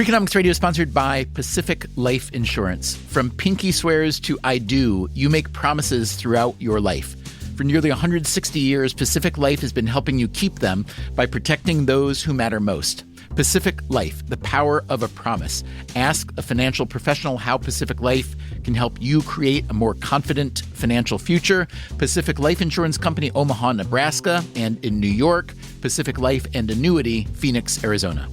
Freakonomics Radio is sponsored by Pacific Life Insurance. From pinky swears to I do, you make promises throughout your life. For nearly 160 years, Pacific Life has been helping you keep them by protecting those who matter most. Pacific Life, the power of a promise. Ask a financial professional how Pacific Life can help you create a more confident financial future. Pacific Life Insurance Company, Omaha, Nebraska, and in New York, Pacific Life and Annuity, Phoenix, Arizona.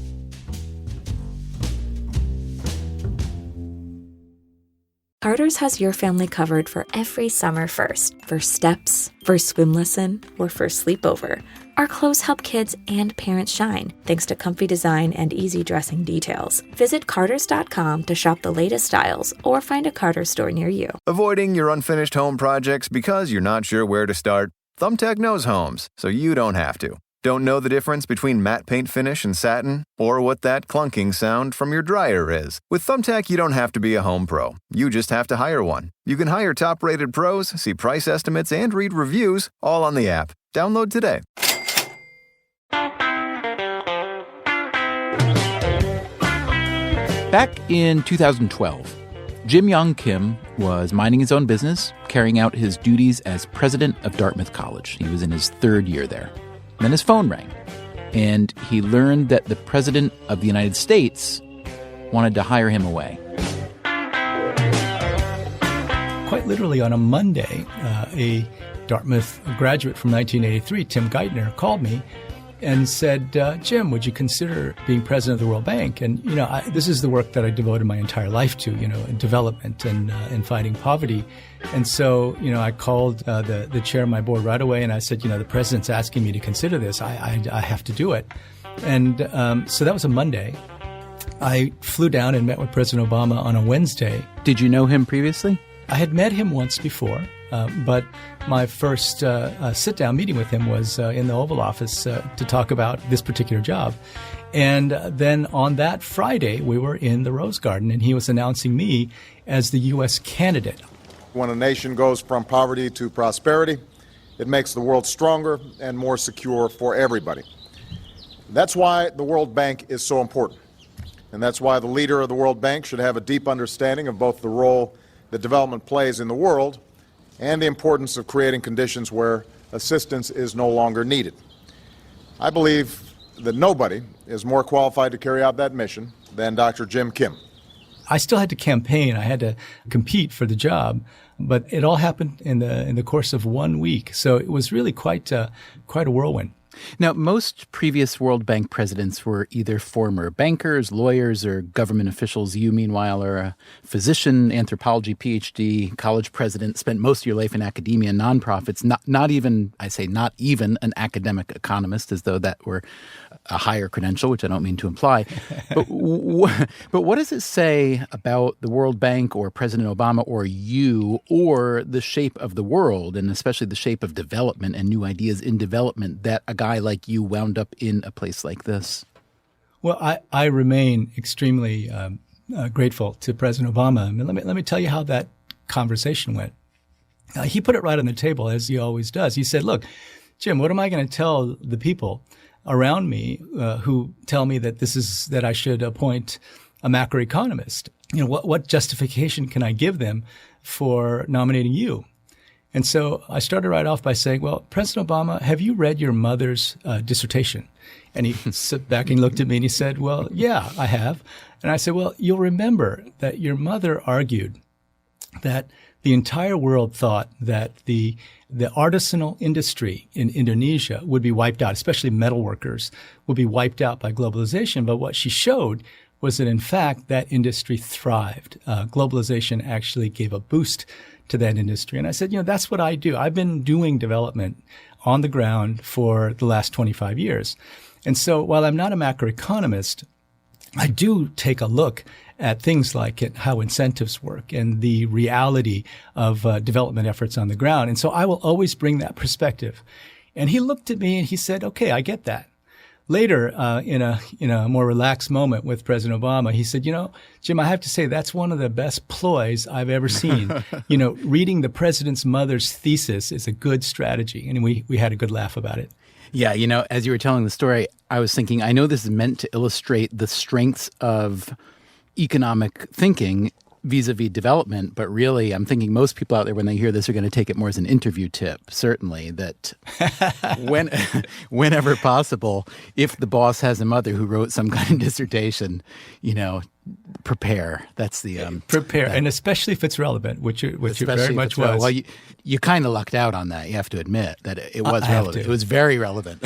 Carter's has your family covered for every summer first steps, first swim lesson, or first sleepover. Our clothes help kids and parents shine, thanks to comfy design and easy dressing details. Visit Carter's.com to shop the latest styles or find a Carter's store near you. Avoiding your unfinished home projects because you're not sure where to start? Thumbtack knows homes, so you don't have to. Don't know the difference between matte paint finish and satin? Or what that clunking sound from your dryer is? With Thumbtack, you don't have to be a home pro. You just have to hire one. You can hire top-rated pros, see price estimates, and read reviews, all on the app. Download today. Back in 2012, Yong Kim was minding his own business, carrying out his duties as president of Dartmouth College. He was in his third year there. Then his phone rang, and he learned that the President of the United States wanted to hire him away. Quite literally on a Monday, a Dartmouth graduate from 1983, Tim Geithner, called me and said, Jim, would you consider being president of the World Bank? And, this is the work that I devoted my entire life to, development and fighting poverty. And so, I called the chair of my board right away, and I said, the president's asking me to consider this. I have to do it. And so that was a Monday. I flew down and met with President Obama on a Wednesday. Did you know him previously? I had met him once before, but my first sit-down meeting with him was in the Oval Office to talk about this particular job. And then on that Friday, we were in the Rose Garden, and he was announcing me as the U.S. candidate. When a nation goes from poverty to prosperity, it makes the world stronger and more secure for everybody. That's why the World Bank is so important. And that's why the leader of the World Bank should have a deep understanding of both the role that development plays in the world and the importance of creating conditions where assistance is no longer needed. I believe that nobody is more qualified to carry out that mission than Dr. Yong Kim. I still had to campaign. I had to compete for the job, but it all happened in the course of 1 week. So it was really quite a whirlwind. Now, most previous World Bank presidents were either former bankers, lawyers, or government officials. You, meanwhile, are a physician, anthropology PhD, college president, spent most of your life in academia and nonprofits, not even an academic economist, as though that were a higher credential, which I don't mean to imply. But what does it say about the World Bank or President Obama or you or the shape of the world, and especially the shape of development and new ideas in development, that a guy like you wound up in a place like this? Well, I remain extremely grateful to President Obama. I mean, let me tell you how that conversation went. He put it right on the table, as he always does. He said, look, Jim, what am I going to tell the people around me who tell me that I should appoint a macroeconomist? What justification can I give them for nominating you? And so I started right off by saying, well, President Obama, have you read your mother's dissertation? And he sat back and looked at me and he said, well, yeah, I have. And I said, well, you'll remember that your mother argued that the entire world thought that the artisanal industry in Indonesia would be wiped out, especially metal workers would be wiped out by globalization. But what she showed was that, in fact, that industry thrived. Globalization actually gave a boost to that industry. And I said, that's what I do. I've been doing development on the ground for the last 25 years. And so while I'm not a macroeconomist, I do take a look at things like how incentives work and the reality of development efforts on the ground. And so I will always bring that perspective. And he looked at me and he said, okay, I get that. Later, in a more relaxed moment with President Obama, he said, Jim, I have to say that's one of the best ploys I've ever seen. Reading the president's mother's thesis is a good strategy. And we had a good laugh about it. Yeah, as you were telling the story, I was thinking, I know this is meant to illustrate the strengths of economic thinking vis-a-vis development, but really I'm thinking most people out there when they hear this are going to take it more as an interview tip, certainly, that whenever possible, if the boss has a mother who wrote some kind of dissertation, prepare. That's the prepare, and especially if it's relevant, which it very much was. Well, you kind of lucked out on that. You have to admit that it was relevant. It was very relevant.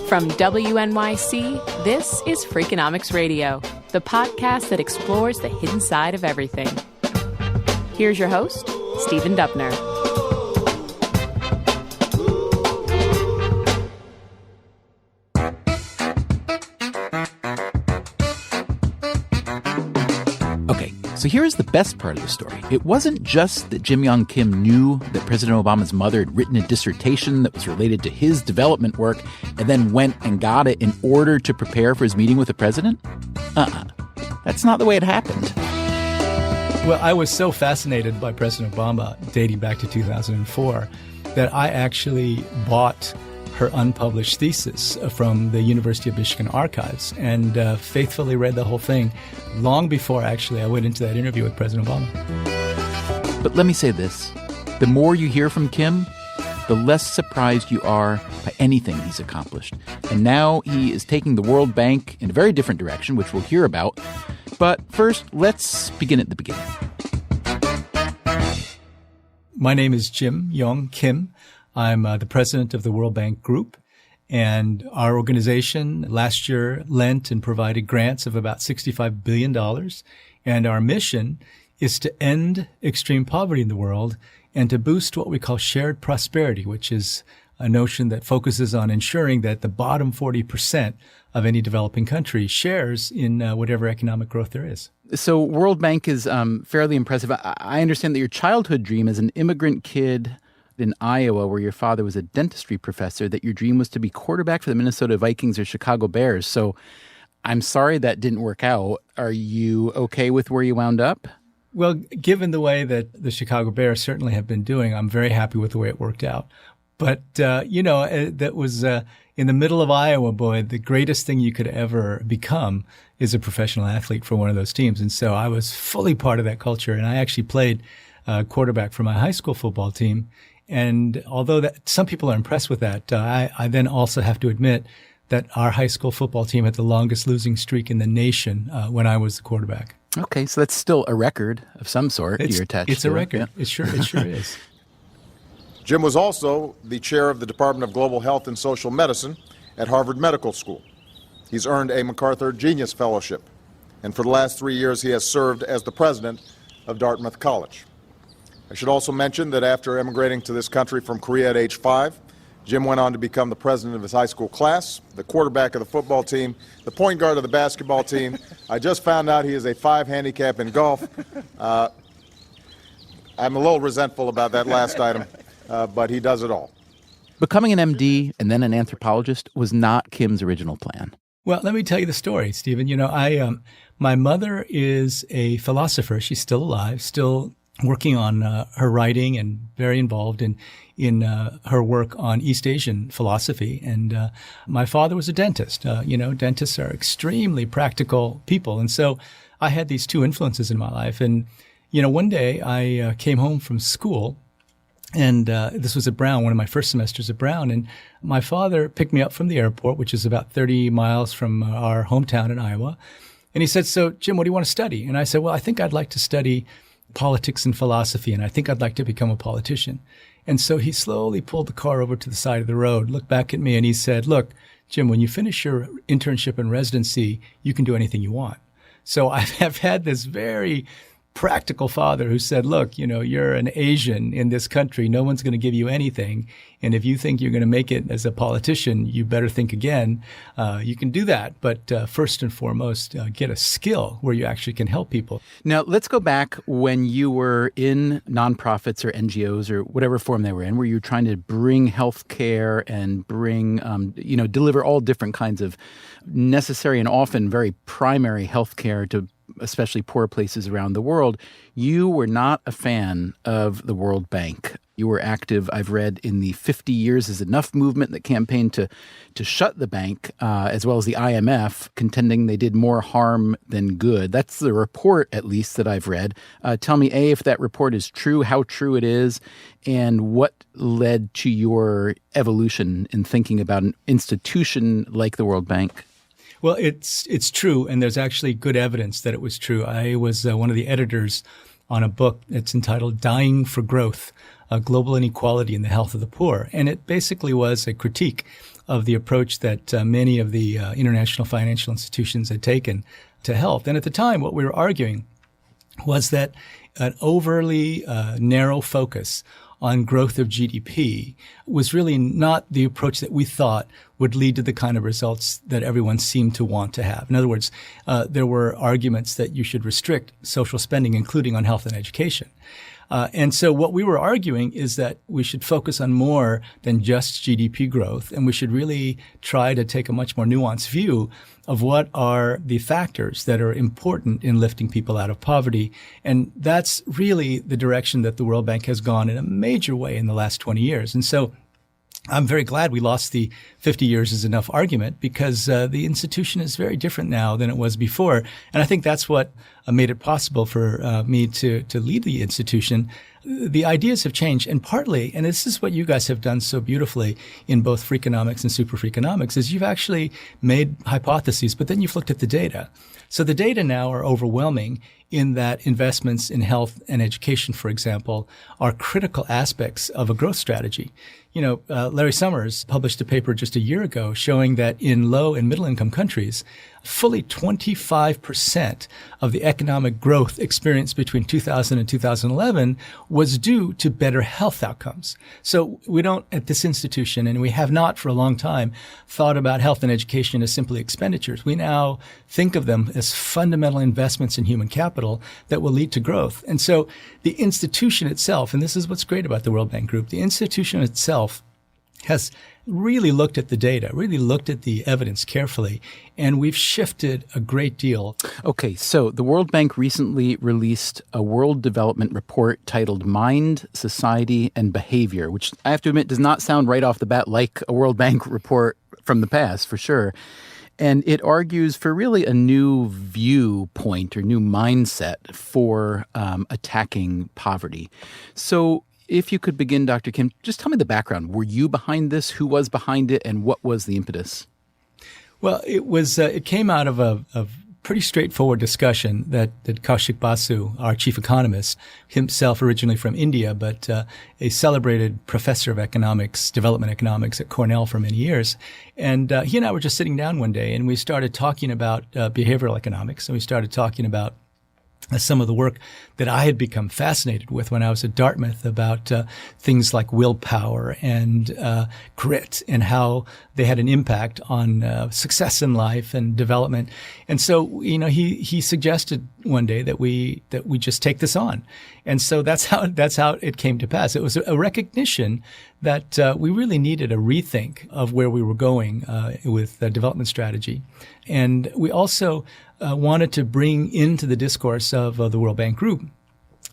From WNYC, this is Freakonomics Radio, the podcast that explores the hidden side of everything. Here's your host, Stephen Dubner. Okay, so here's the best part of the story. It wasn't just that Yong Kim knew that President Obama's mother had written a dissertation that was related to his development work and then went and got it in order to prepare for his meeting with the president. That's not the way it happened. Well, I was so fascinated by President Obama dating back to 2004 that I actually bought her unpublished thesis from the University of Michigan archives and faithfully read the whole thing long before actually I went into that interview with President Obama. But let me say this. The more you hear from Kim, the less surprised you are by anything he's accomplished. And now he is taking the World Bank in a very different direction, which we'll hear about. But first, let's begin at the beginning. My name is Yong Kim. I'm the president of the World Bank Group, and our organization last year lent and provided grants of about $65 billion. And our mission is to end extreme poverty in the world and to boost what we call shared prosperity, which is a notion that focuses on ensuring that the bottom 40% of any developing country shares in whatever economic growth there is. So World Bank is fairly impressive. I understand that your childhood dream as an immigrant kid in Iowa, where your father was a dentistry professor, that your dream was to be quarterback for the Minnesota Vikings or Chicago Bears. So I'm sorry that didn't work out. Are you okay with where you wound up? Well, given the way that the Chicago Bears certainly have been doing, I'm very happy with the way it worked out. But, that was in the middle of Iowa, boy, the greatest thing you could ever become is a professional athlete for one of those teams. And so I was fully part of that culture. And I actually played quarterback for my high school football team. And although that some people are impressed with that, I then also have to admit that our high school football team had the longest losing streak in the nation when I was the quarterback. Okay, so that's still a record of some sort you're attached to. It's a record. Yeah. It sure is. Jim was also the chair of the Department of Global Health and Social Medicine at Harvard Medical School. He's earned a MacArthur Genius Fellowship, and for the last 3 years he has served as the president of Dartmouth College. I should also mention that after emigrating to this country from Korea at age 5, Jim went on to become the president of his high school class, the quarterback of the football team, the point guard of the basketball team. I just found out he is a 5 handicap in golf. I'm a little resentful about that last item, but he does it all. Becoming an MD and then an anthropologist was not Kim's original plan. Well, let me tell you the story, Stephen. My mother is a philosopher. She's still alive, still working on her writing and very involved in her work on East Asian philosophy. And my father was a dentist. Dentists are extremely practical people. And so I had these two influences in my life. And, one day I came home from school, and this was at Brown, one of my first semesters at Brown. And my father picked me up from the airport, which is about 30 miles from our hometown in Iowa. And he said, "So, Jim, what do you want to study?" And I said, "Well, I think I'd like to study politics and philosophy, and I think I'd like to become a politician." And so he slowly pulled the car over to the side of the road, looked back at me, and he said, "Look, Jim, when you finish your internship and residency, you can do anything you want." So I have had this very practical father who said, "Look, you're an Asian in this country. No one's going to give you anything. And if you think you're going to make it as a politician, you better think again. You can do that. But first and foremost, get a skill where you actually can help people." Now, let's go back when you were in nonprofits or NGOs or whatever form they were in, where you were trying to bring health care and bring, deliver all different kinds of necessary and often very primary health care to especially poor places around the world. You were not a fan of the World Bank. You were active, I've read, in the 50 Years is Enough movement that campaigned to shut the bank, as well as the IMF, contending they did more harm than good. That's the report, at least, that I've read. Tell me, A, if that report is true, how true it is, and what led to your evolution in thinking about an institution like the World Bank. Well, it's true, and there's actually good evidence that it was true. I was one of the editors on a book that's entitled Dying for Growth, Global Inequality in the Health of the Poor. And it basically was a critique of the approach that many of the international financial institutions had taken to health. And at the time, what we were arguing was that an overly narrow focus on growth of GDP was really not the approach that we thought would lead to the kind of results that everyone seemed to want to have. In other words, there were arguments that you should restrict social spending, including on health and education. And so what we were arguing is that we should focus on more than just GDP growth, and we should really try to take a much more nuanced view of what are the factors that are important in lifting people out of poverty. And that's really the direction that the World Bank has gone in a major way in the last 20 years. And so I'm very glad we lost the 50 years is enough argument, because the institution is very different now than it was before. And I think that's what made it possible for me to lead the institution. The ideas have changed, and partly, and this is what you guys have done so beautifully in both Freakonomics and Super Freakonomics, is you've actually made hypotheses, but then you've looked at the data. So the data now are overwhelming in that investments in health and education, for example, are critical aspects of a growth strategy. You know, Larry Summers published a paper just a year ago showing that in low and middle income countries, fully 25% of the economic growth experienced between 2000 and 2011 was due to better health outcomes. So we don't, at this institution, and we have not for a long time, thought about health and education as simply expenditures. We now think of them as fundamental investments in human capital that will lead to growth. And so the institution itself, and this is what's great about the World Bank Group, the institution itself has really looked at the data, really looked at the evidence carefully, and we've shifted a great deal. Okay, so the World Bank recently released a World Development Report titled Mind, Society, and Behavior, which I have to admit does not sound right off the bat like a World Bank report from the past, for sure. And it argues for really a new viewpoint or new mindset for attacking poverty. So if you could begin, Dr. Kim, just tell me the background. Were you behind this? Who was behind it? And what was the impetus? Well, it came out of a pretty straightforward discussion that Kaushik Basu, our chief economist, himself originally from India, but a celebrated professor of economics, development economics at Cornell for many years. And he and I were just sitting down one day, and we started talking about behavioral economics, and we started talking about some of the work that I had become fascinated with when I was at Dartmouth about things like willpower and grit and how they had an impact on success in life and development. And so, you know, he suggested one day that we just take this on. And so that's how it came to pass. It was a recognition that we really needed a rethink of where we were going with development strategy. And we also wanted to bring into the discourse of the World Bank Group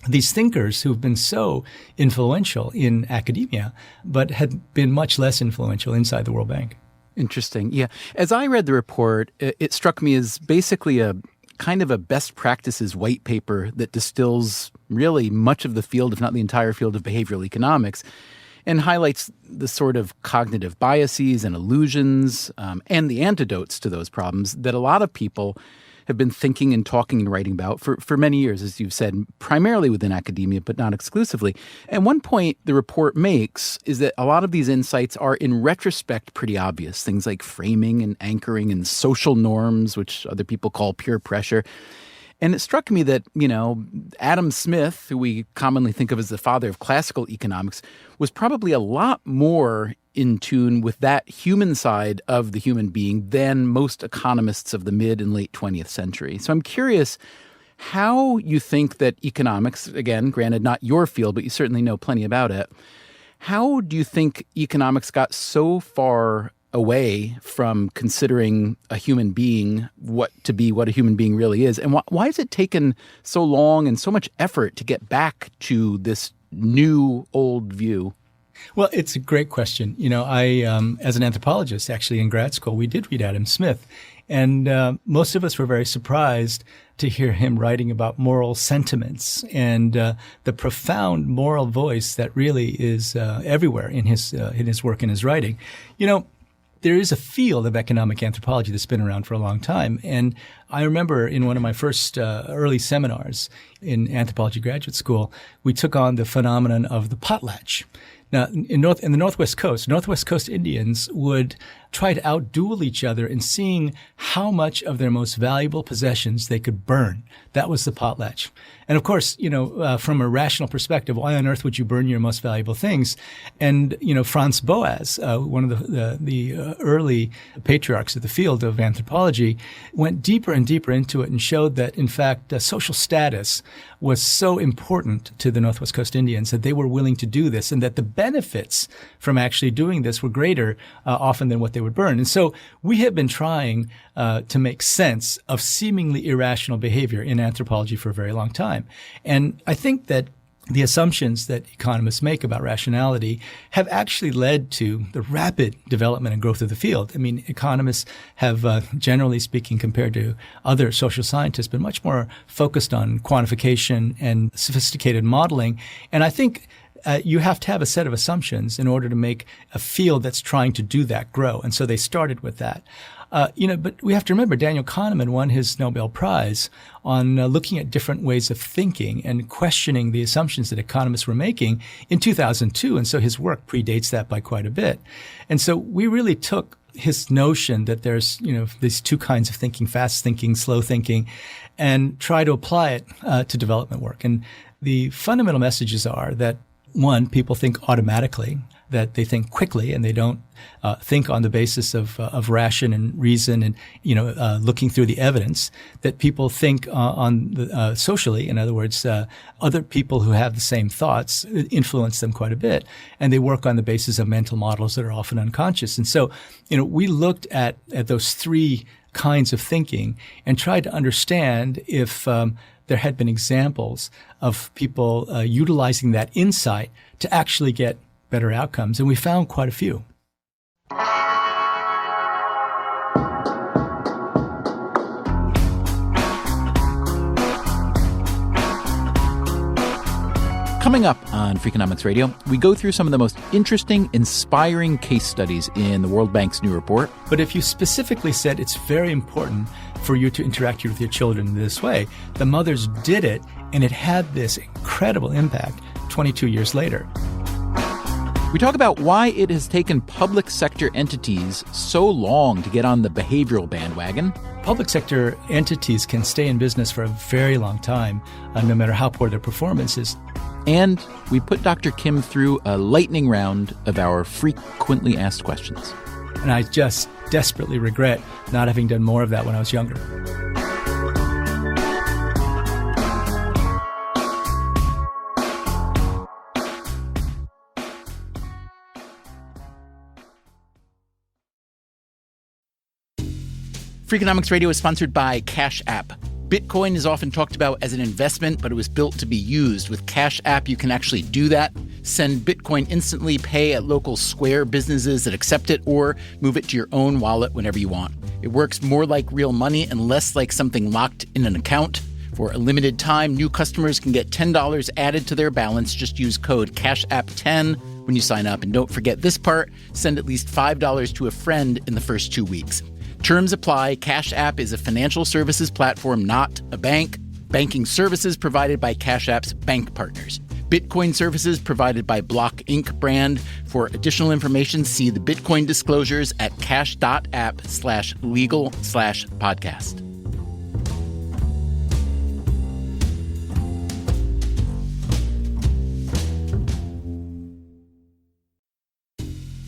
these thinkers who've been so influential in academia, but had been much less influential inside the World Bank. Interesting. Yeah. As I read the report, it struck me as basically a kind of a best practices white paper that distills really much of the field, if not the entire field of behavioral economics, and highlights the sort of cognitive biases and illusions and the antidotes to those problems that a lot of people have been thinking and talking and writing about for many years, as you've said, primarily within academia, but not exclusively. And one point the report makes is that a lot of these insights are, in retrospect, pretty obvious. Things like framing and anchoring and social norms, which other people call peer pressure. And it struck me that, you know, Adam Smith, who we commonly think of as the father of classical economics, was probably a lot more in tune with that human side of the human being than most economists of the mid and late 20th century. So I'm curious how you think that economics, again, granted not your field, but you certainly know plenty about it, how do you think economics got so far away from considering a human being what a human being really is. And why has it taken so long and so much effort to get back to this new old view? Well, it's a great question. I, as an anthropologist, actually in grad school, we did read Adam Smith. And most of us were very surprised to hear him writing about moral sentiments and the profound moral voice that really is everywhere in his work and his writing. There is a field of economic anthropology that's been around for a long time. And I remember in one of my first early seminars in anthropology graduate school, we took on the phenomenon of the potlatch. Now, in the Northwest Coast Indians would try to outduel each other in seeing how much of their most valuable possessions they could burn. That was the potlatch. And of course, from a rational perspective, why on earth would you burn your most valuable things? And, Franz Boas, one of the early patriarchs of the field of anthropology, went deeper and deeper into it and showed that, in fact, social status was so important to the Northwest Coast Indians that they were willing to do this, and that the benefits from actually doing this were greater often than what they would burn. And so we have been trying to make sense of seemingly irrational behavior in anthropology for a very long time. And I think that the assumptions that economists make about rationality have actually led to the rapid development and growth of the field. I mean, economists have, generally speaking, compared to other social scientists, been much more focused on quantification and sophisticated modeling. And I think you have to have a set of assumptions in order to make a field that's trying to do that grow. And so they started with that. But we have to remember Daniel Kahneman won his Nobel Prize on looking at different ways of thinking and questioning the assumptions that economists were making in 2002. And so his work predates that by quite a bit. And so we really took his notion that there's, these two kinds of thinking, fast thinking, slow thinking, and try to apply it to development work. And the fundamental messages are that, one, people think automatically, that they think quickly, and they don't think on the basis of ration and reason and looking through the evidence. That people think socially, in other words, other people who have the same thoughts influence them quite a bit, and they work on the basis of mental models that are often unconscious. And so, we looked at those three kinds of thinking and tried to understand if there had been examples of people utilizing that insight to actually get better outcomes, and we found quite a few. Coming up on Freakonomics Radio, we go through some of the most interesting, inspiring case studies in the World Bank's new report. But if you specifically said it's very important for you to interact with your children in this way, the mothers did it, and it had this incredible impact 22 years later. We talk about why it has taken public sector entities so long to get on the behavioral bandwagon. Public sector entities can stay in business for a very long time, no matter how poor their performance is. And we put Dr. Kim through a lightning round of our frequently asked questions. And I just desperately regret not having done more of that when I was younger. Freakonomics Radio is sponsored by Cash App. Bitcoin is often talked about as an investment, but it was built to be used. With Cash App, you can actually do that. Send Bitcoin instantly, pay at local Square businesses that accept it, or move it to your own wallet whenever you want. It works more like real money and less like something locked in an account. For a limited time, new customers can get $10 added to their balance. Just use code CASHAPP10 when you sign up. And don't forget this part, send at least $5 to a friend in the first 2 weeks. Terms apply. Cash App is a financial services platform, not a bank. Banking services provided by Cash App's bank partners. Bitcoin services provided by Block Inc. brand. For additional information, see the Bitcoin disclosures at cash.app/legal/podcast.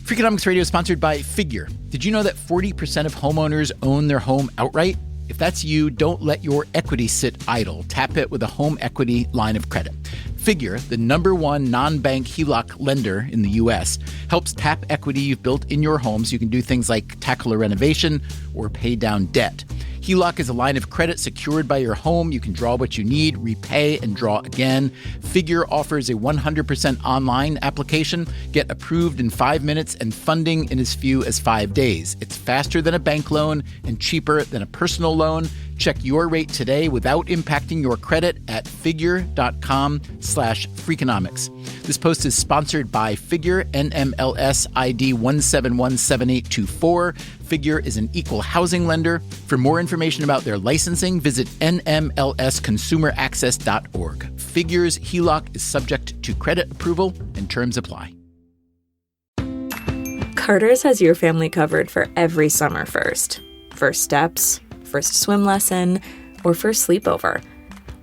Freakonomics Radio is sponsored by Figure. Did you know that 40% of homeowners own their home outright? If that's you, don't let your equity sit idle. Tap it with a home equity line of credit. Figure, the #1 non-bank HELOC lender in the U.S., helps tap equity you've built in your home so you can do things like tackle a renovation or pay down debt. HELOC is a line of credit secured by your home. You can draw what you need, repay, and draw again. Figure offers a 100% online application. Get approved in 5 minutes and funding in as few as 5 days. It's faster than a bank loan and cheaper than a personal loan. Check your rate today without impacting your credit at figure.com/Freakonomics. This post is sponsored by Figure, NMLS ID 1717824. Figure is an equal housing lender. For more information about their licensing, visit nmlsconsumeraccess.org. Figure's HELOC is subject to credit approval and terms apply. Carter's has your family covered for every summer first. First steps, first swim lesson, or first sleepover.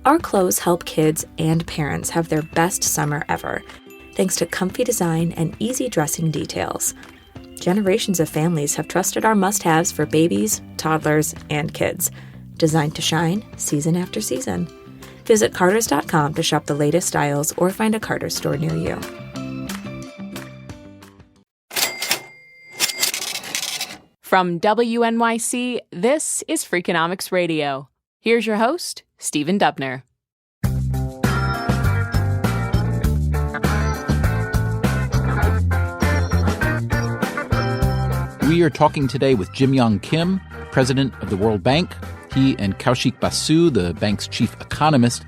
Our clothes help kids and parents have their best summer ever, thanks to comfy design and easy dressing details. Generations of families have trusted our must-haves for babies, toddlers, and kids, designed to shine season after season. Visit Carters.com to shop the latest styles or find a Carter's store near you. From WNYC, this is Freakonomics Radio. Here's your host, Stephen Dubner. We are talking today with Yong Kim, president of the World Bank. He and Kaushik Basu, the bank's chief economist,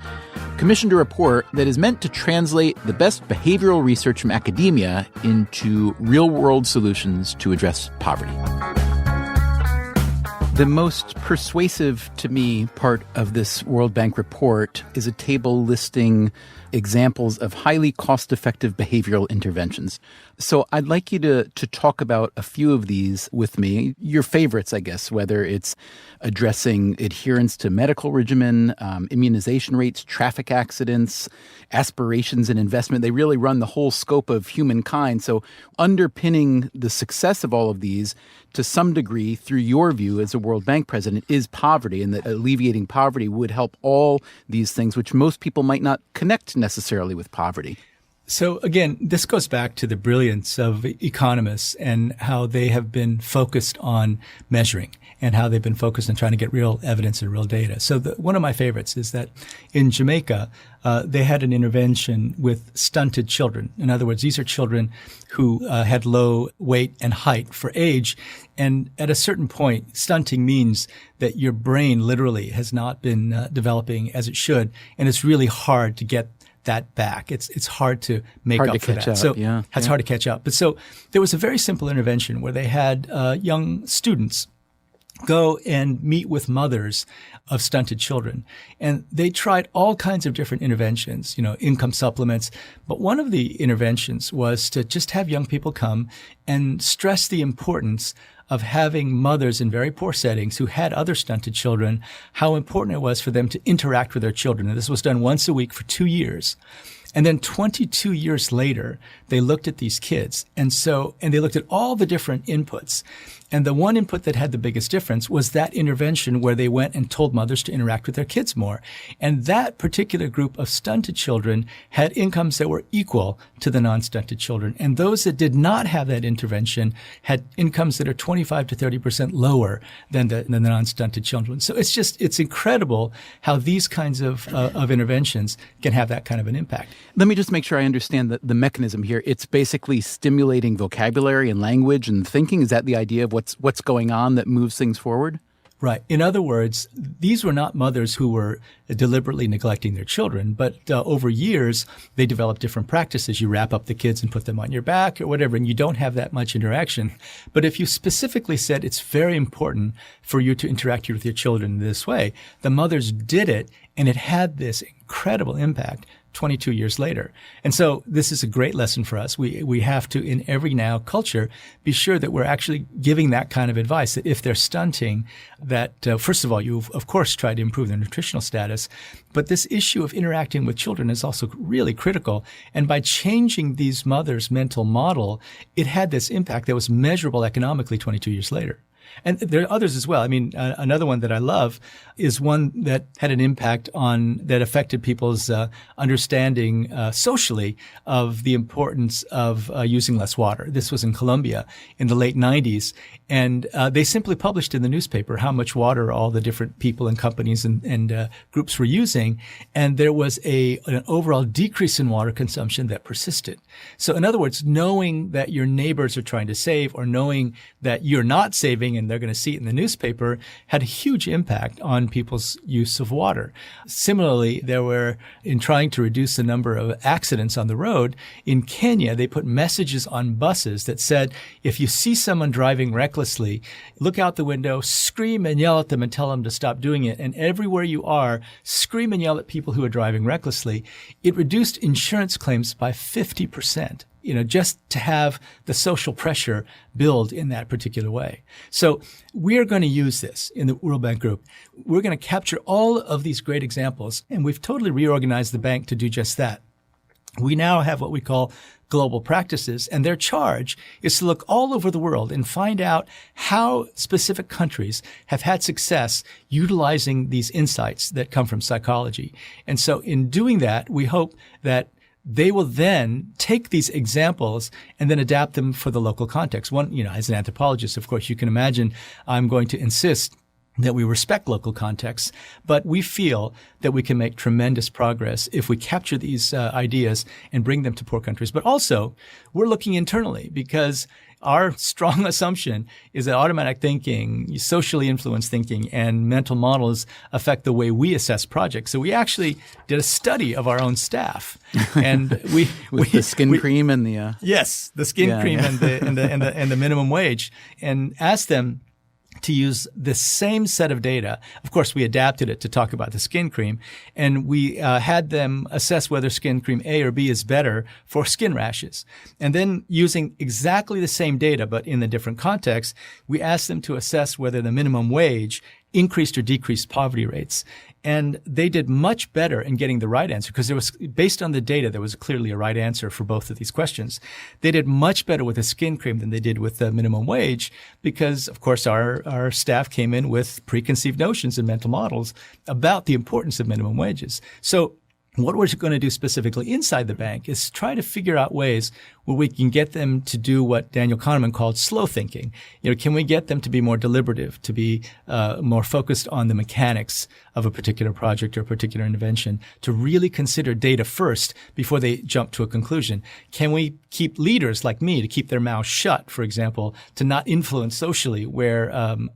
commissioned a report that is meant to translate the best behavioral research from academia into real-world solutions to address poverty. The most persuasive to me part of this World Bank report is a table listing examples of highly cost-effective behavioral interventions. So I'd like you to talk about a few of these with me, your favorites, I guess, whether it's addressing adherence to medical regimen, immunization rates, traffic accidents, aspirations and investment. They really run the whole scope of humankind. So underpinning the success of all of these, to some degree, through your view as a World Bank president, is poverty, and that alleviating poverty would help all these things, which most people might not connect necessarily with poverty. So again, this goes back to the brilliance of economists and how they have been focused on measuring and how they've been focused on trying to get real evidence and real data. So one of my favorites is that in Jamaica, they had an intervention with stunted children. In other words, these are children who had low weight and height for age. And at a certain point, stunting means that your brain literally has not been developing as it should. And it's really hard to get that back. It's hard to make up for that. So it's hard to catch up. But so there was a very simple intervention where they had young students go and meet with mothers of stunted children. And they tried all kinds of different interventions, income supplements. But one of the interventions was to just have young people come and stress the importance of having mothers in very poor settings who had other stunted children, how important it was for them to interact with their children. And this was done once a week for 2 years. And then 22 years later, they looked at these kids. And they looked at all the different inputs. And the one input that had the biggest difference was that intervention where they went and told mothers to interact with their kids more. And that particular group of stunted children had incomes that were equal to the non-stunted children. And those that did not have that intervention had incomes that are 25 to 30% lower than the non-stunted children. So it's incredible how these kinds of interventions can have that kind of an impact. Let me just make sure I understand the mechanism here. It's basically stimulating vocabulary and language and thinking. Is that the idea of what's going on that moves things forward? Right. In other words, these were not mothers who were deliberately neglecting their children, but over years, they developed different practices. You wrap up the kids and put them on your back or whatever, and you don't have that much interaction. But if you specifically said it's very important for you to interact with your children in this way, the mothers did it, and it had this incredible impact 22 years later. And so this is a great lesson for us. We have to, in every now culture, be sure that we're actually giving that kind of advice, that if they're stunting, that first of all, you of course try to improve their nutritional status, but this issue of interacting with children is also really critical. And by changing these mothers' mental model, it had this impact that was measurable economically 22 years later. And there are others as well. I mean, another one that I love is one that had an impact that affected people's understanding socially of the importance of using less water. This was in Colombia in the late 90s. And they simply published in the newspaper how much water all the different people and companies and groups were using. And there was an overall decrease in water consumption that persisted. So in other words, knowing that your neighbors are trying to save or knowing that you're not saving and they're going to see it in the newspaper had a huge impact on people's use of water. Similarly, in trying to reduce the number of accidents on the road, in Kenya, they put messages on buses that said, if you see someone driving recklessly, look out the window, scream and yell at them and tell them to stop doing it. And everywhere you are, scream and yell at people who are driving recklessly. It reduced insurance claims by 50%. Just to have the social pressure build in that particular way. So we're going to use this in the World Bank Group. We're going to capture all of these great examples, and we've totally reorganized the bank to do just that. We now have what we call global practices, and their charge is to look all over the world and find out how specific countries have had success utilizing these insights that come from psychology. And so in doing that, we hope that they will then take these examples and then adapt them for the local context. One, as an anthropologist, of course, you can imagine I'm going to insist that we respect local contexts, but we feel that we can make tremendous progress if we capture these ideas and bring them to poor countries. But also, we're looking internally because our strong assumption is that automatic thinking, socially influenced thinking, and mental models affect the way we assess projects. So we actually did a study of our own staff, and with the skin cream and the yes, the skin cream. And the minimum wage, and asked them to use the same set of data. Of course, we adapted it to talk about the skin cream, and we had them assess whether skin cream A or B is better for skin rashes. And then using exactly the same data, but in a different context, we asked them to assess whether the minimum wage increased or decreased poverty rates. And they did much better in getting the right answer because based on the data, there was clearly a right answer for both of these questions. They did much better with the skin cream than they did with the minimum wage because, of course, our staff came in with preconceived notions and mental models about the importance of minimum wages. So what we're going to do specifically inside the bank is try to figure out ways where we can get them to do what Daniel Kahneman called slow thinking. Can we get them to be more deliberative, to be more focused on the mechanics of a particular project or a particular intervention, to really consider data first before they jump to a conclusion? Can we keep leaders like me to keep their mouths shut, for example, to not influence socially where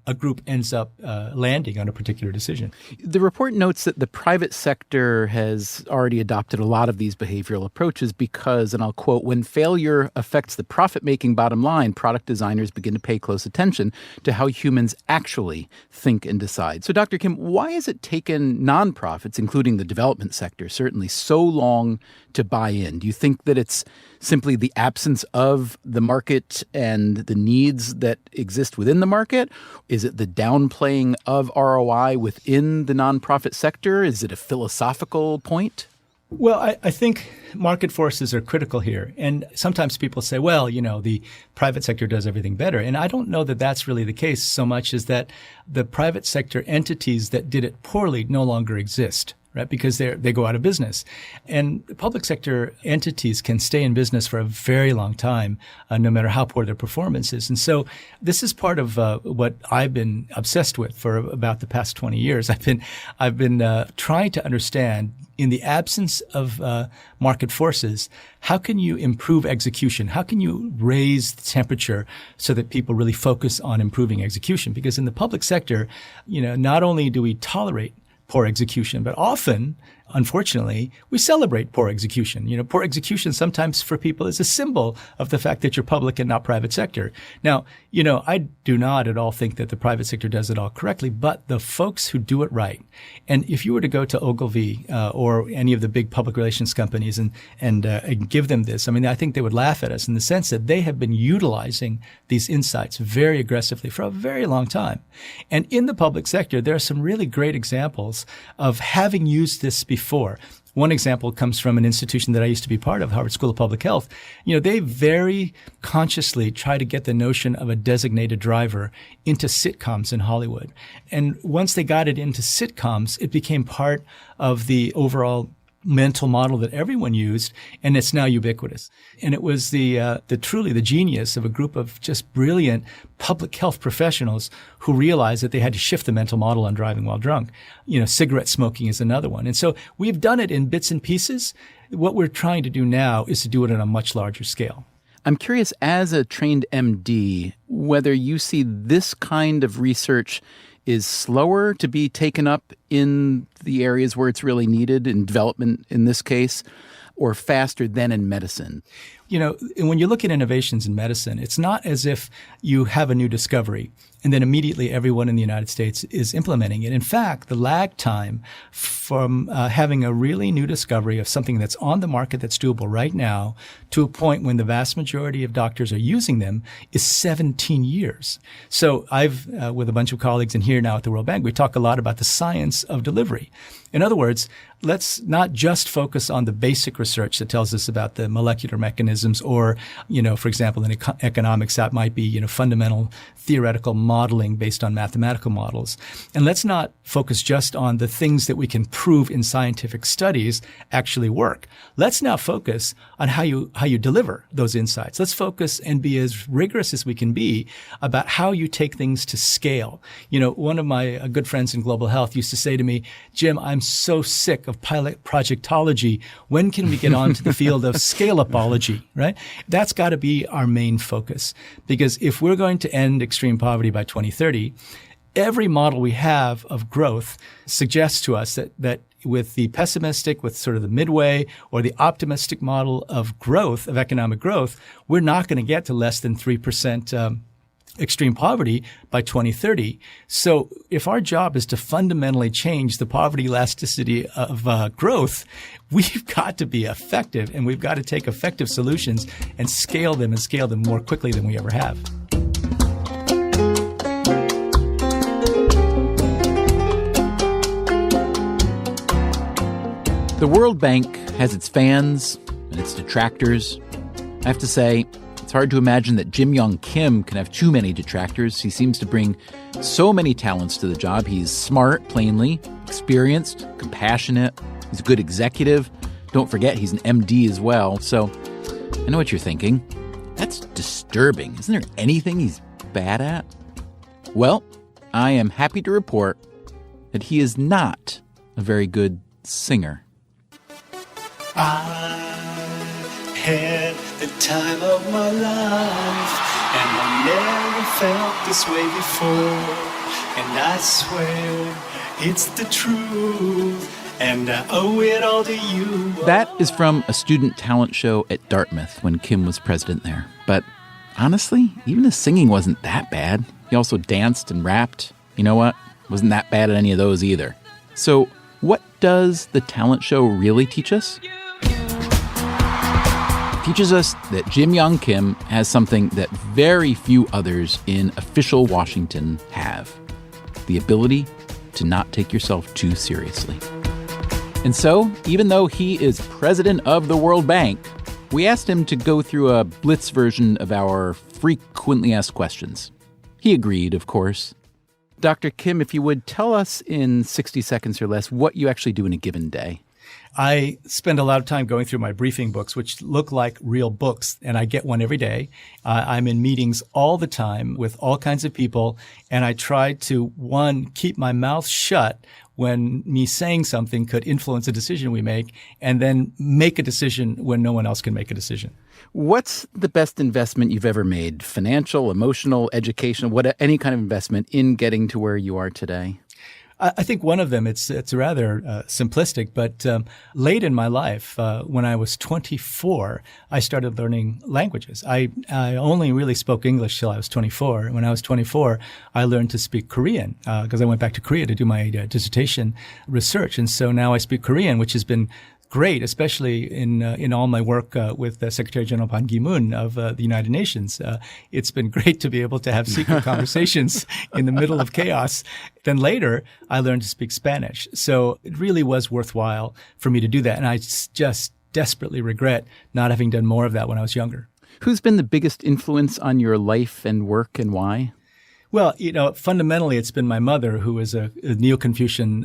a group ends up landing on a particular decision? The report notes that the private sector has already adopted a lot of these behavioral approaches because, and I'll quote, when failure affects the profit-making bottom line, product designers begin to pay close attention to how humans actually think and decide. So, Dr. Kim, why has it taken nonprofits, including the development sector, certainly so long to buy in? Do you think that it's simply the absence of the market and the needs that exist within the market? Is it the downplaying of ROI within the nonprofit sector? Is it a philosophical point? Well, I think market forces are critical here. And sometimes people say, well, the private sector does everything better. And I don't know that that's really the case so much as that the private sector entities that did it poorly no longer exist. Right? Because they go out of business. And public sector entities can stay in business for a very long time, no matter how poor their performance is. And so this is part of what I've been obsessed with for about the past 20 years. I've been trying to understand, in the absence of market forces, how can you improve execution? How can you raise the temperature so that people really focus on improving execution? Because in the public sector, not only do we tolerate poor execution, but often, unfortunately, we celebrate poor execution. Poor execution sometimes for people is a symbol of the fact that you're public and not private sector. Now, I do not at all think that the private sector does it all correctly, but the folks who do it right. And if you were to go to Ogilvy or any of the big public relations companies and give them this, I think they would laugh at us in the sense that they have been utilizing these insights very aggressively for a very long time. And in the public sector, there are some really great examples of having used this before. One example comes from an institution that I used to be part of, Harvard School of Public Health. They very consciously try to get the notion of a designated driver into sitcoms in Hollywood. And once they got it into sitcoms, it became part of the overall mental model that everyone used, and it's now ubiquitous. And it was the truly the genius of a group of just brilliant public health professionals who realized that they had to shift the mental model on driving while drunk. Cigarette smoking is another one. And so we've done it in bits and pieces. What we're trying to do now is to do it on a much larger scale. I'm curious, as a trained MD, whether you see this kind of research is slower to be taken up in the areas where it's really needed, in development in this case, or faster than in medicine? When you look at innovations in medicine, it's not as if you have a new discovery and then immediately everyone in the United States is implementing it. In fact, the lag time from having a really new discovery of something that's on the market that's doable right now to a point when the vast majority of doctors are using them is 17 years. So I've, with a bunch of colleagues in here now at the World Bank, we talk a lot about the science of delivery. In other words, let's not just focus on the basic research that tells us about the molecular mechanisms or, for example, in economics, that might be, fundamental theoretical modeling based on mathematical models. And let's not focus just on the things that we can prove in scientific studies actually work. Let's now focus on how you deliver those insights. Let's focus and be as rigorous as we can be about how you take things to scale. One of my good friends in global health used to say to me, Jim, I'm so sick of pilot projectology. When can we get on to the field of scale-upology, right? That's got to be our main focus. Because if we're going to end extreme poverty by 2030, every model we have of growth suggests to us that with the pessimistic, with sort of the midway or the optimistic model of growth, of economic growth, we're not going to get to less than 3% extreme poverty by 2030. So if our job is to fundamentally change the poverty elasticity of growth, we've got to be effective, and we've got to take effective solutions and scale them more quickly than we ever have. The World Bank has its fans and its detractors. I have to say, it's hard to imagine that Yong Kim can have too many detractors. He seems to bring so many talents to the job. He's smart, plainly, experienced, compassionate. He's a good executive. Don't forget, he's an MD as well. So I know what you're thinking. That's disturbing. Isn't there anything he's bad at? Well, I am happy to report that he is not a very good singer. I had the time of my life, and I never felt this way before, and I swear it's the truth, and I owe it all to you. That is from a student talent show at Dartmouth when Kim was president there. But honestly, even his singing wasn't that bad. He also danced and rapped. You know what? Wasn't that bad at any of those either. So what does the talent show really teach us? Teaches us that Yong Kim has something that very few others in official Washington have: the ability to not take yourself too seriously. And so, even though he is president of the World Bank, we asked him to go through a blitz version of our frequently asked questions. He agreed, of course. Dr. Kim, if you would tell us in 60 seconds or less what you actually do in a given day. I spend a lot of time going through my briefing books, which look like real books, and I get one every day. I'm in meetings all the time with all kinds of people, and I try to, one, keep my mouth shut when me saying something could influence a decision we make, and then make a decision when no one else can make a decision. What's the best investment you've ever made? Financial, emotional, educational, any kind of investment in getting to where you are today? I think one of them, it's rather simplistic, but late in my life, when I was 24, I started learning languages. I only really spoke English till I was 24. When I was 24, I learned to speak Korean because I went back to Korea to do my dissertation research. And so now I speak Korean, which has been great, especially in all my work with Secretary General Ban Ki-moon of the United Nations. It's been great to be able to have secret conversations in the middle of chaos. Then later, I learned to speak Spanish. So it really was worthwhile for me to do that. And I just desperately regret not having done more of that when I was younger. Who's been the biggest influence on your life and work, and why? Well, fundamentally, it's been my mother, who is a Neo-Confucian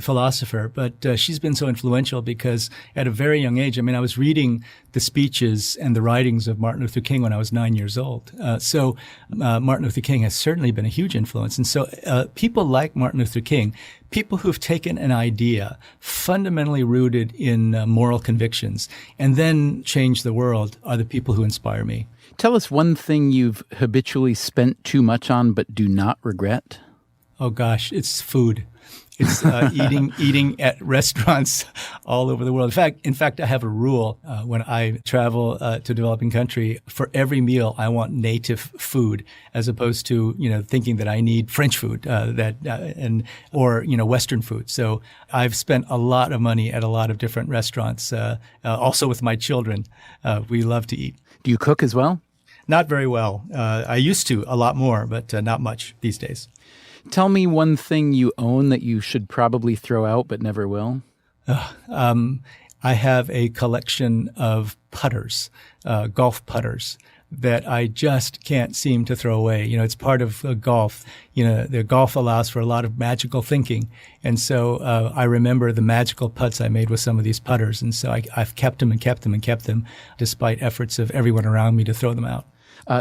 philosopher, but she's been so influential because at a very young age, I was reading the speeches and the writings of Martin Luther King when I was 9 years old. So Martin Luther King has certainly been a huge influence. And so people like Martin Luther King, people who've taken an idea fundamentally rooted in moral convictions and then changed the world, are the people who inspire me. Tell us one thing you've habitually spent too much on but do not regret. Oh, gosh, it's food. It's eating at restaurants all over the world. In fact, I have a rule when I travel to developing country. For every meal, I want native food, as opposed to thinking that I need French food or Western food. So I've spent a lot of money at a lot of different restaurants. Also with my children, we love to eat. Do you cook as well? Not very well. I used to a lot more, but not much these days. Tell me one thing you own that you should probably throw out but never will. I have a collection of putters, golf putters, that I just can't seem to throw away. It's part of golf. The golf allows for a lot of magical thinking. And so I remember the magical putts I made with some of these putters. And so I've kept them and kept them and kept them, despite efforts of everyone around me to throw them out.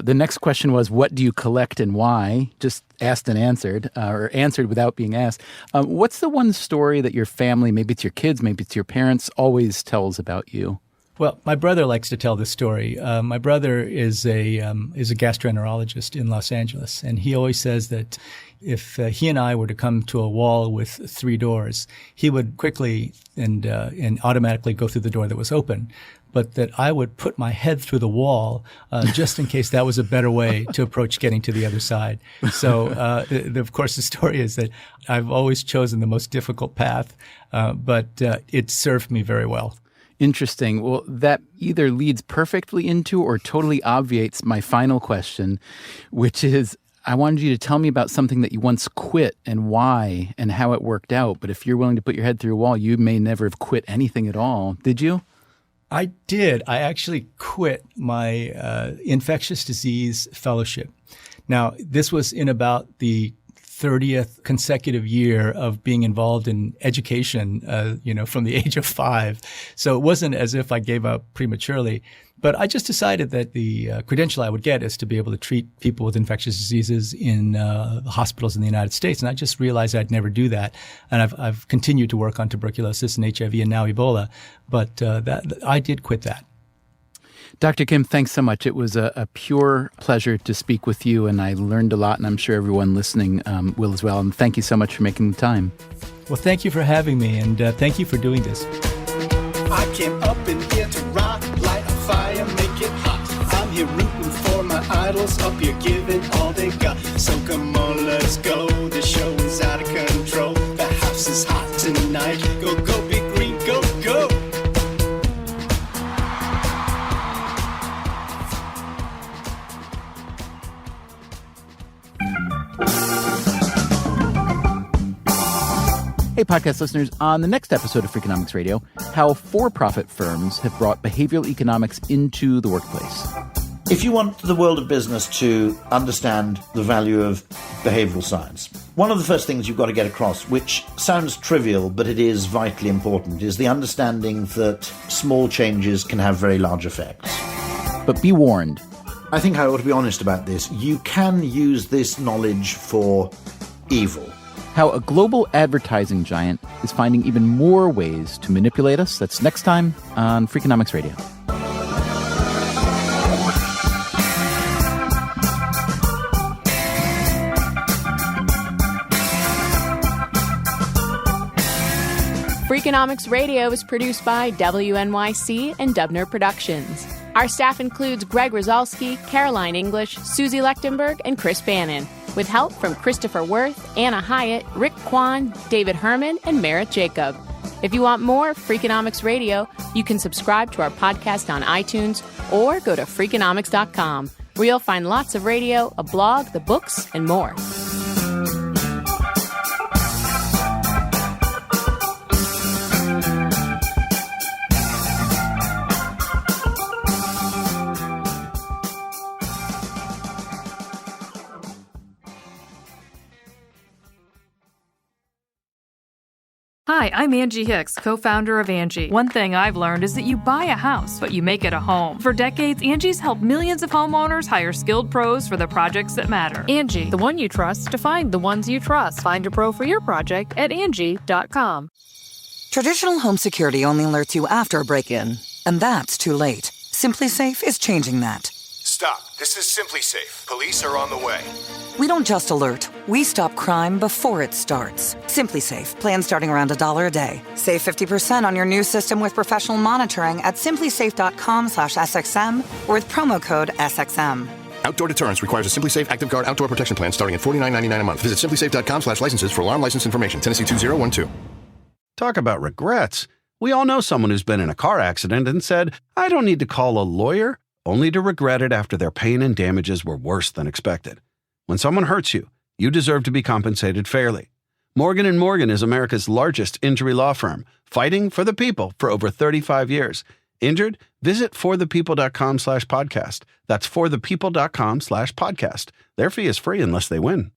The next question was, what do you collect and why? Just asked and answered, or answered without being asked. What's the one story that your family, maybe it's your kids, maybe it's your parents, always tells about you? Well, my brother likes to tell this story. My brother is a gastroenterologist in Los Angeles, and he always says that if he and I were to come to a wall with 3 doors, he would quickly and automatically go through the door that was open, but that I would put my head through the wall just in case that was a better way to approach getting to the other side. So, of course, the story is that I've always chosen the most difficult path, but it served me very well. Interesting. Well, that either leads perfectly into or totally obviates my final question, which is, I wanted you to tell me about something that you once quit and why and how it worked out. But if you're willing to put your head through a wall, you may never have quit anything at all. Did you? I did. I actually quit my infectious disease fellowship. Now, this was in about the 30th consecutive year of being involved in education, from the age of 5. So it wasn't as if I gave up prematurely, but I just decided that the credential I would get is to be able to treat people with infectious diseases in hospitals in the United States. And I just realized I'd never do that. And I've continued to work on tuberculosis and HIV and now Ebola, but I did quit that. Dr. Kim, thanks so much. It was a pure pleasure to speak with you, and I learned a lot, and I'm sure everyone listening will as well. And thank you so much for making the time. Well, thank you for having me, and thank you for doing this. I came up in here to rock, light a fire, make it hot. I'm here rooting for my idols, up here giving all they got. So come on, let's go. The show is out of control. The house is hot tonight. Go, go, Big Green, go, go. Hey, podcast listeners, on the next episode of Freakonomics Radio, how for-profit firms have brought behavioral economics into the workplace. If you want the world of business to understand the value of behavioral science, one of the first things you've got to get across, which sounds trivial, but it is vitally important, is the understanding that small changes can have very large effects. But be warned. I think I ought to be honest about this. You can use this knowledge for evil. How a global advertising giant is finding even more ways to manipulate us. That's next time on Freakonomics Radio. Freakonomics Radio is produced by WNYC and Dubner Productions. Our staff includes Greg Rosalski, Caroline English, Susie Lechtenberg, and Chris Bannon, with help from Christopher Worth, Anna Hyatt, Rick Kwan, David Herman, and Merritt Jacob. If you want more Freakonomics Radio, you can subscribe to our podcast on iTunes or go to Freakonomics.com, where you'll find lots of radio, a blog, the books, and more. Hi, I'm Angie Hicks, co-founder of Angie. One thing I've learned is that you buy a house, but you make it a home. For decades, Angie's helped millions of homeowners hire skilled pros for the projects that matter. Angie, the one you trust to find the ones you trust. Find a pro for your project at Angie.com. Traditional home security only alerts you after a break-in, and that's too late. SimpliSafe is changing that. Stop. This is SimpliSafe. Police are on the way. We don't just alert, we stop crime before it starts. SimpliSafe, plan starting around $1 a day. Save 50% on your new system with professional monitoring at simplisafe.com/SXM or with promo code SXM. Outdoor deterrence requires a SimpliSafe Active Guard outdoor protection plan starting at $49.99 a month. Visit simplisafe.com/licenses for alarm license information. Tennessee 2012. Talk about regrets. We all know someone who's been in a car accident and said, I don't need to call a lawyer, only to regret it after their pain and damages were worse than expected. When someone hurts you, you deserve to be compensated fairly. Morgan & Morgan is America's largest injury law firm, fighting for the people for over 35 years. Injured? Visit forthepeople.com/podcast. That's forthepeople.com/podcast. Their fee is free unless they win.